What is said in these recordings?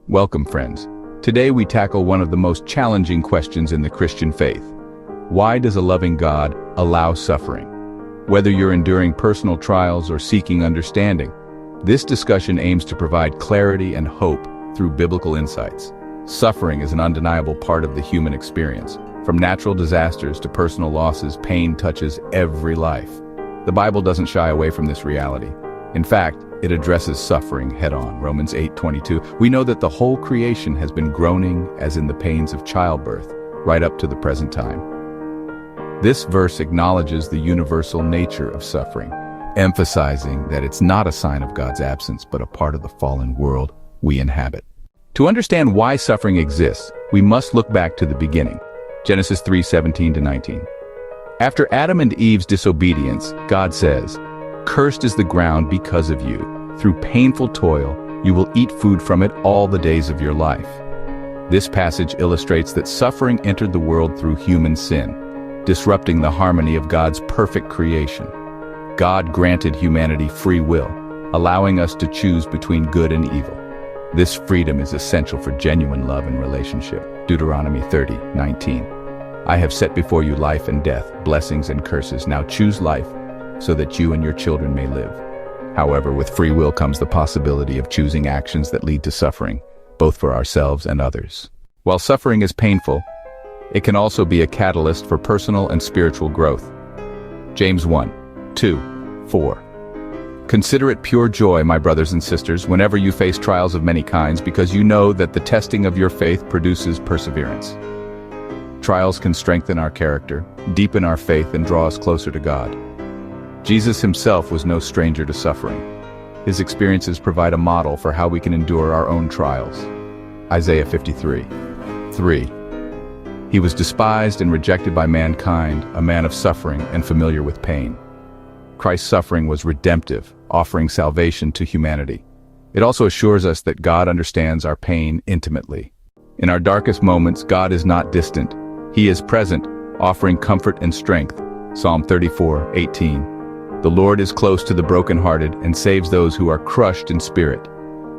Welcome, friends. Today we tackle one of the most challenging questions in the Christian faith. Why does a loving God allow suffering? Whether you're enduring personal trials or seeking understanding, this discussion aims to provide clarity and hope through biblical insights. Suffering is an undeniable part of the human experience. From natural disasters to personal losses, pain touches every life. The Bible doesn't shy away from this reality. In fact, it addresses suffering head-on. Romans 8:22. We know that the whole creation has been groaning as in the pains of childbirth, right up to the present time. This verse acknowledges the universal nature of suffering, emphasizing that it's not a sign of God's absence, but a part of the fallen world we inhabit. To understand why suffering exists, we must look back to the beginning. Genesis 3:17-19. After Adam and Eve's disobedience, God says, "Cursed is the ground because of you. Through painful toil, you will eat food from it all the days of your life." This passage illustrates that suffering entered the world through human sin, disrupting the harmony of God's perfect creation. God granted humanity free will, allowing us to choose between good and evil. This freedom is essential for genuine love and relationship. Deuteronomy 30:19. "I have set before you life and death, blessings and curses. Now choose life, so that you and your children may live." However, with free will comes the possibility of choosing actions that lead to suffering, both for ourselves and others. While suffering is painful, it can also be a catalyst for personal and spiritual growth. James 1:2-4. "Consider it pure joy, my brothers and sisters, whenever you face trials of many kinds, because you know that the testing of your faith produces perseverance." Trials can strengthen our character, deepen our faith, and draw us closer to God. Jesus himself was no stranger to suffering. His experiences provide a model for how we can endure our own trials. Isaiah 53:3. "He was despised and rejected by mankind, a man of suffering and familiar with pain." Christ's suffering was redemptive, offering salvation to humanity. It also assures us that God understands our pain intimately. In our darkest moments, God is not distant. He is present, offering comfort and strength. Psalm 34:18. "The Lord is close to the brokenhearted and saves those who are crushed in spirit."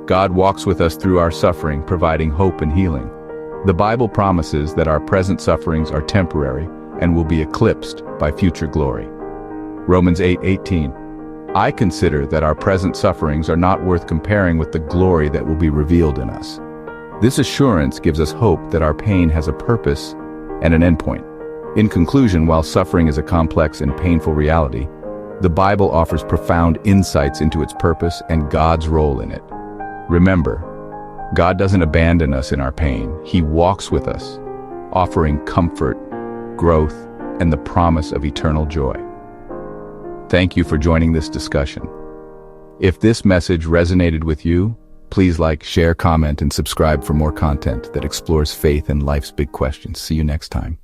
God walks with us through our suffering, providing hope and healing. The Bible promises that our present sufferings are temporary and will be eclipsed by future glory. Romans 8:18. "I consider that our present sufferings are not worth comparing with the glory that will be revealed in us." This assurance gives us hope that our pain has a purpose and an endpoint. In conclusion, while suffering is a complex and painful reality, the Bible offers profound insights into its purpose and God's role in it. Remember, God doesn't abandon us in our pain. He walks with us, offering comfort, growth, and the promise of eternal joy. Thank you for joining this discussion. If this message resonated with you, please like, share, comment, and subscribe for more content that explores faith and life's big questions. See you next time.